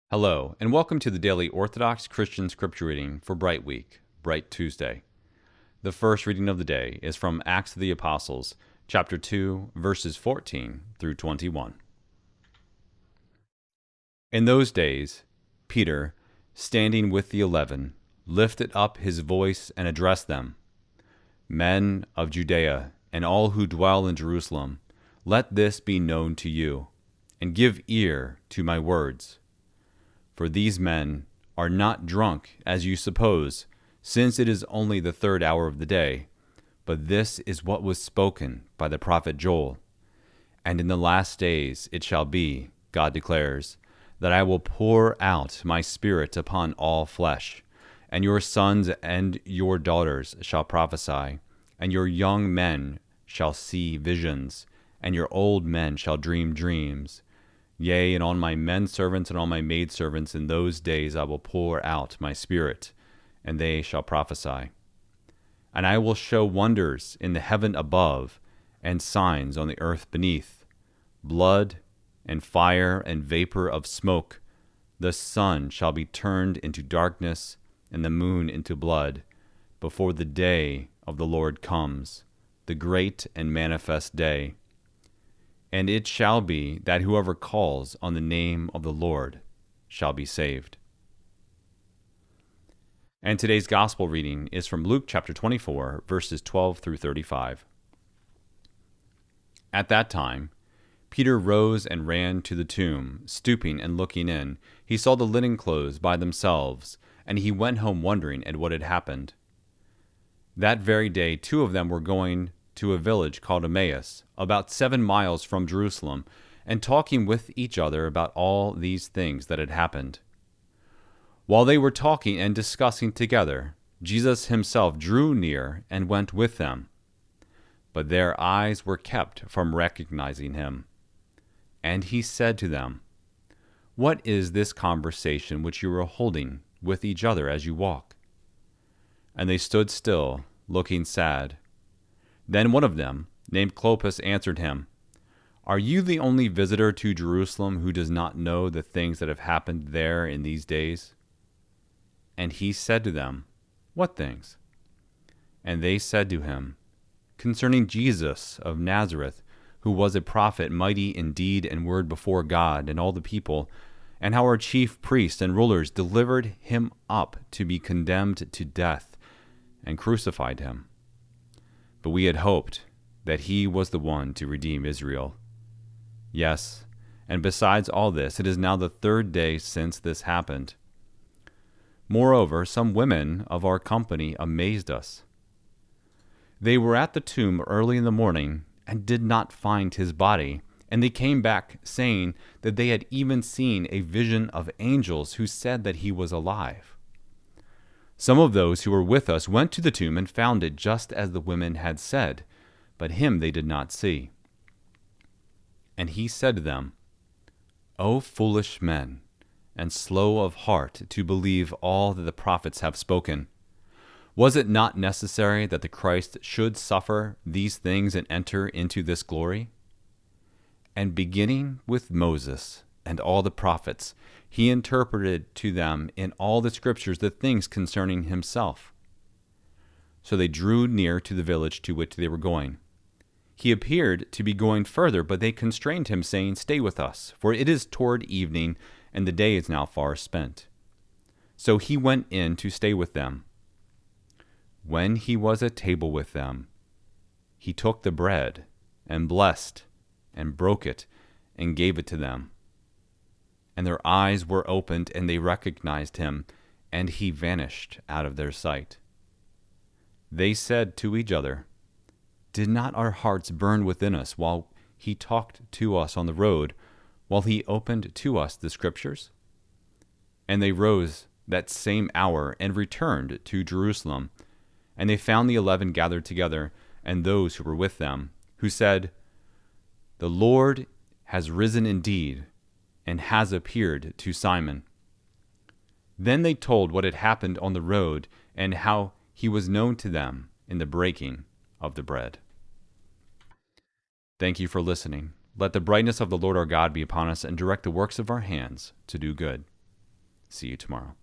Hello, and welcome to the daily Orthodox Christian scripture reading for Bright Week, Bright Tuesday. The first reading of the day is from Acts of the Apostles, chapter 2, verses 14 through 21. In those days, Peter, standing with the 11, lifted up his voice and addressed them, Men of Judea, and all who dwell in Jerusalem, let this be known to you, and give ear to my words. For these men are not drunk, as you suppose, since it is only the third hour of the day. But this is what was spoken by the prophet Joel. And in the last days it shall be, God declares, that I will pour out my Spirit upon all flesh, and your sons and your daughters shall prophesy, and your young men shall see visions, and your old men shall dream dreams. Yea, and on my men servants and on my maid servants in those days I will pour out my Spirit, and they shall prophesy. And I will show wonders in the heaven above, and signs on the earth beneath, blood and fire and vapor of smoke. The sun shall be turned into darkness, and the moon into blood, before the day of the Lord comes, the great and manifest day. And it shall be that whoever calls on the name of the Lord shall be saved. And today's gospel reading is from Luke chapter 24, verses 12 through 35. At that time, Peter rose and ran to the tomb. Stooping and looking in, he saw the linen clothes by themselves, and he went home wondering at what had happened. That very day, two of them were going to a village called Emmaus, about 7 miles from Jerusalem, and talking with each other about all these things that had happened. While they were talking and discussing together, Jesus himself drew near and went with them. But their eyes were kept from recognizing him. And he said to them, What is this conversation which you are holding with each other as you walk? And they stood still, looking sad. Then one of them, named Clopas, answered him, Are you the only visitor to Jerusalem who does not know the things that have happened there in these days? And he said to them, What things? And they said to him, Concerning Jesus of Nazareth, who was a prophet, mighty in deed and word before God and all the people, and how our chief priests and rulers delivered him up to be condemned to death and crucified him. But we had hoped that he was the one to redeem Israel. Yes, and besides all this, it is now the third day since this happened. Moreover, some women of our company amazed us. They were at the tomb early in the morning and did not find his body, and they came back saying that they had even seen a vision of angels who said that he was alive. Some of those who were with us went to the tomb and found it just as the women had said, but him they did not see. And he said to them, O foolish men, and slow of heart to believe all that the prophets have spoken. Was it not necessary that the Christ should suffer these things and enter into this glory? And beginning with Moses and all the prophets, he interpreted to them in all the scriptures the things concerning himself. So they drew near to the village to which they were going. He appeared to be going further, but they constrained him, saying, Stay with us, for it is toward evening, and the day is now far spent. So he went in to stay with them. When he was at table with them, he took the bread, and blessed, and broke it, and gave it to them. And their eyes were opened, and they recognized him, and he vanished out of their sight. They said to each other, Did not our hearts burn within us while he talked to us on the road, while he opened to us the scriptures? And they rose that same hour and returned to Jerusalem. And they found the 11 gathered together, and those who were with them, who said, The Lord has risen indeed, and has appeared to Simon. Then they told what had happened on the road, and how he was known to them in the breaking of the bread. Thank you for listening. Let the brightness of the Lord our God be upon us, and direct the works of our hands to do good. See you tomorrow.